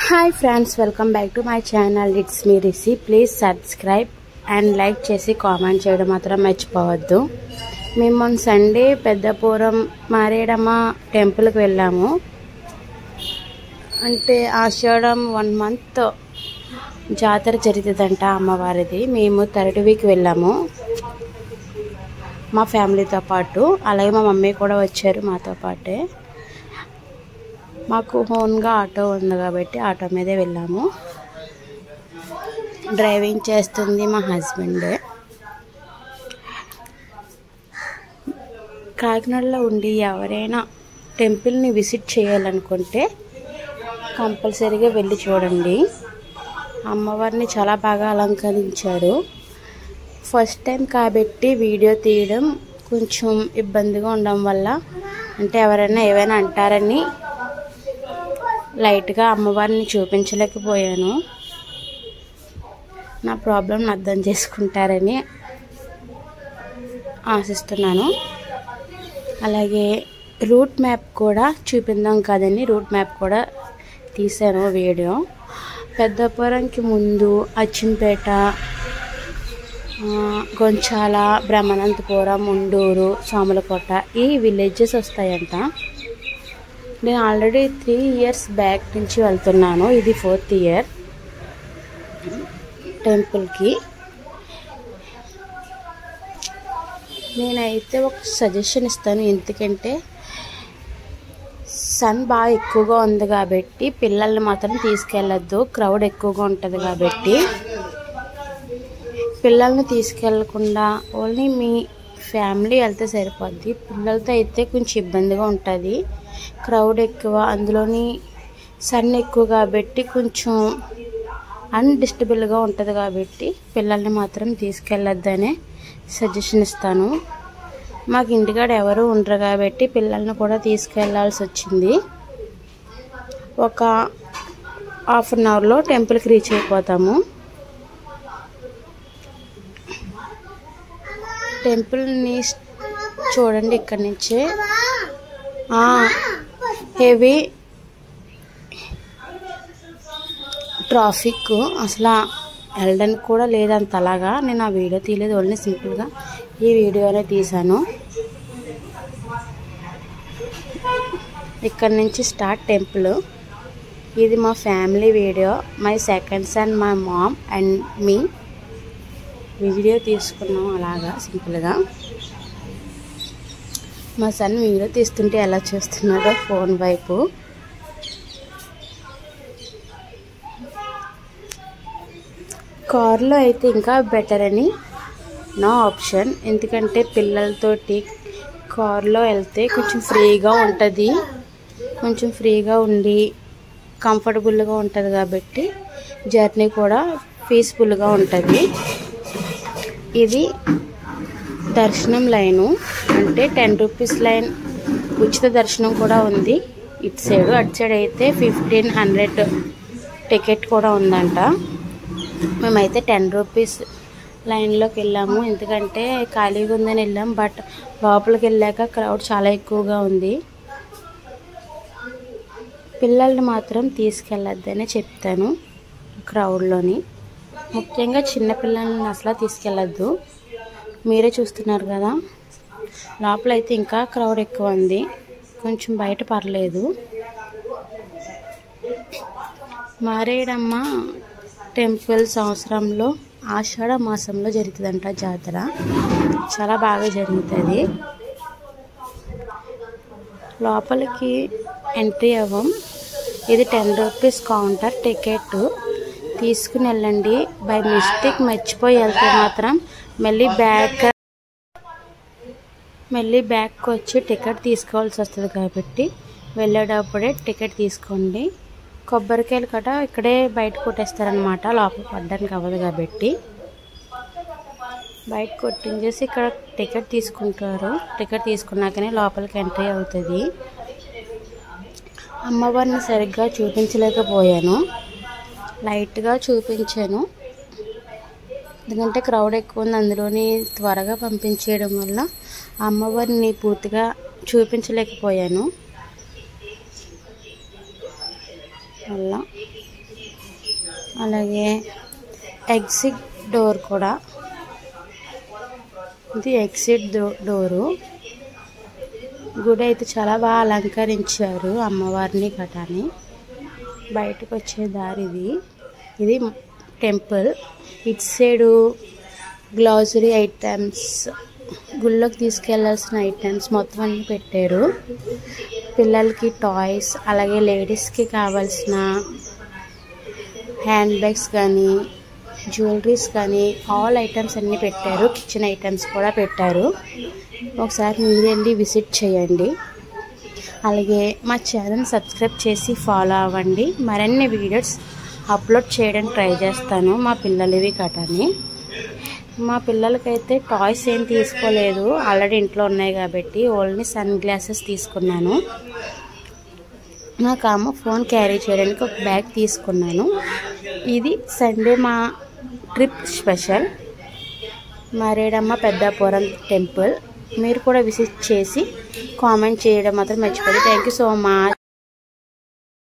Hi friends, welcome back to my channel. It's me Rishi. Please subscribe and like చేసి comment చేయడం మాత్రం మర్చిపోవద్దు. మేము మొన్న సండే పెద్దపురం మారేడమ్మ టెంపుల్ కి వెళ్ళాము. అంటే ఆషాఢం 1 మంత్ జాతర జరుగుతుందంట అమ్మవారిది. మేము థర్డ్ వీక్ వెళ్ళాము మా ఫ్యామిలీతో పాటు. అలాగే మా మమ్మీ కూడా వచ్చారు మాతో పాటే. మాకు ఓన్గా ఆటో ఉంది కాబట్టి ఆటో మీదే వెళ్ళాము. డ్రైవింగ్ చేస్తుంది మా హస్బెండ్. కాకినాడలో ఉండి ఎవరైనా టెంపుల్ని విజిట్ చేయాలనుకుంటే కంపల్సరీగా వెళ్ళి చూడండి. అమ్మవారిని చాలా బాగా అలంకరించారు. ఫస్ట్ టైం కాబట్టి వీడియో తీయడం కొంచెం ఇబ్బందిగా ఉండడం వల్ల, అంటే ఎవరైనా ఏమైనా అంటారని లైట్గా అమ్మవారిని చూపించలేకపోయాను. నా ప్రాబ్లం అర్థం చేసుకుంటారని ఆశిస్తున్నాను. అలాగే రూట్ మ్యాప్ కూడా చూపిందాం కదండి, రూట్ మ్యాప్ కూడా తీసాను వీడియో. పెద్దపురంకి ముందు అచ్చంపేట, గొంచాల, బ్రహ్మానందపురం, ఉండూరు, సామలకోట ఈ విలేజెస్ వస్తాయంట. నేను ఆల్రెడీ 3 ఇయర్స్ బ్యాక్ నుంచి వెళ్తున్నాను. ఇది 4th ఇయర్ టెంపుల్కి. నేనైతే ఒక సజెషన్ ఇస్తాను. ఎందుకంటే సన్ బాగా ఎక్కువగా ఉంది కాబట్టి పిల్లల్ని మాత్రం తీసుకెళ్ళొద్దు. క్రౌడ్ ఎక్కువగా ఉంటుంది కాబట్టి పిల్లల్ని తీసుకెళ్ళకుండా ఓన్లీ మీ ఫ్యామిలీ వెళ్తే సరిపోద్ది. పిల్లలతో అయితే కొంచెం ఇబ్బందిగా ఉంటుంది. క్రౌడ్ ఎక్కువ, అందులోని సన్ ఎక్కువ కాబట్టి కొంచెం అన్డిస్టర్బుల్గా ఉంటుంది కాబట్టి పిల్లల్ని మాత్రం తీసుకెళ్ళొద్దనే సజెషన్ ఇస్తాను. మాకు ఇంటికాడ ఎవరు ఉండరు కాబట్టి పిల్లల్ని కూడా తీసుకెళ్లాల్సి వచ్చింది. ఒక హాఫ్ అన్ అవర్లో టెంపుల్కి రీచ్ అయిపోతాము. టెంపుల్ని చూడండి ఇక్కడి నుంచే. హెవీ ట్రాఫిక్, అసలు వెళ్ళడానికి కూడా లేదంత. అలాగా నేను ఆ వీడియో తీయలేదు, ఓన్లీ సింపుల్గా ఈ వీడియోనే తీసాను. ఇక్కడ నుంచి స్టార్ట్ టెంపుల్. ఇది మా family video. My second son, my mom and me video తీసుకున్నాం అలాగా సింపుల్గా. మా సన్ వీడియో తీస్తుంటే ఎలా చూస్తున్నాడో ఫోన్ వైపు. కార్లో అయితే ఇంకా బెటర్ అని నా ఆప్షన్. ఎందుకంటే పిల్లలతోటి కార్లో వెళ్తే కొంచెం ఫ్రీగా ఉంటుంది, కొంచెం ఫ్రీగా ఉండి కంఫర్టబుల్గా ఉంటుంది కాబట్టి జర్నీ కూడా పీస్ఫుల్గా ఉంటుంది. ఇది దర్శనం లైను, అంటే 10 రూపీస్ లైన్. ఉచిత దర్శనం కూడా ఉంది ఇటు సైడు. అటు సైడ్ అయితే 1500 టికెట్ కూడా ఉందంట. మేమైతే 10 రూపీస్ లైన్లోకి వెళ్ళాము. ఎందుకంటే ఖాళీగా ఉందని వెళ్ళాం. బట్ లోపలికి వెళ్ళాక క్రౌడ్ చాలా ఎక్కువగా ఉంది. పిల్లల్ని మాత్రం తీసుకెళ్ళొద్దనే చెప్తాను క్రౌడ్లోని. ముఖ్యంగా చిన్నపిల్లల్ని అసలు తీసుకెళ్ళొద్దు. మీరే చూస్తున్నారు కదా, లోపలైతే ఇంకా క్రౌడ్ ఎక్కువ ఉంది. కొంచెం బయట పర్లేదు. మారేడమ్మ టెంపుల్ సంవత్సరంలో ఆషాఢ మాసంలో జరుగుతుందంట జాతర. చాలా బాగా జరుగుతుంది. లోపలికి ఎంట్రీ అవ్వం. ఇది 10 రూపీస్ కౌంటర్. టికెట్ తీసుకుని వెళ్ళండి. బై మిస్టేక్ మర్చిపోయి వెళ్తే మాత్రం మళ్ళీ బ్యాక్ వచ్చి టికెట్ తీసుకోవాల్సి వస్తుంది కాబట్టి వెళ్ళేటప్పుడే టికెట్ తీసుకోండి. కొబ్బరికాయలు కట ఇక్కడే బయట కొట్టేస్తారనమాట. లోపల పడడానికి అవ్వదు కాబట్టి బయట కొట్టించేసి ఇక్కడ టికెట్ తీసుకుంటారు. టికెట్ తీసుకున్నాకనే లోపలికి ఎంట్రీ అవుతుంది. అమ్మవారిని సరిగ్గా చూపించలేకపోయాను, లైట్గా చూపించాను. ఎందుకంటే క్రౌడ్ ఎక్కువ ఉంది, అందులోని త్వరగా పంపించేయడం వల్ల అమ్మవారిని పూర్తిగా చూపించలేకపోయాను. వల్ల అలాగే ఎగ్జిట్ డోర్ కూడా, ఇది ఎగ్జిట్ డోరు. గుడి అయితే చాలా బాగా అలంకరించారు అమ్మవారిని గటాని. బయటకు వచ్చే దారి ఇది టెంపుల్. ఇటు సైడు గ్లాసరీ ఐటమ్స్, గుళ్ళోకి తీసుకెళ్లాల్సిన ఐటమ్స్ మొత్తం అన్నీ పెట్టారు. పిల్లలకి టాయ్స్, అలాగే లేడీస్కి కావాల్సిన హ్యాండ్ బ్యాగ్స్ కానీ, జ్యువెలరీస్ కానీ, ఆల్ ఐటమ్స్ అన్నీ పెట్టారు. కిచెన్ ఐటమ్స్ కూడా పెట్టారు. ఒకసారి మీరు వెళ్ళి విజిట్ చేయండి. అలాగే మా ఛానల్ సబ్స్క్రైబ్ చేసి ఫాలో అవ్వండి. మరిన్ని వీడియోస్ అప్లోడ్ చేయడానికి ట్రై చేస్తాను మా పిల్లలవి కటని. మా పిల్లలకైతే టాయ్స్ ఏం తీసుకోలేదు, ఆల్రెడీ ఇంట్లో ఉన్నాయి కాబట్టి. ఓన్లీ సన్ గ్లాసెస్ తీసుకున్నాను. నాకు అమ్మ ఫోన్ క్యారీ చేయడానికి ఒక బ్యాగ్ తీసుకున్నాను. ఇది సండే మా ట్రిప్ స్పెషల్ మారేడమ్మ పెద్దాపురం టెంపుల్. మీరు కూడా విజిట్ చేసి కామెంట్ చేయడం మాత్రం మర్చిపోండి. Thank you so much.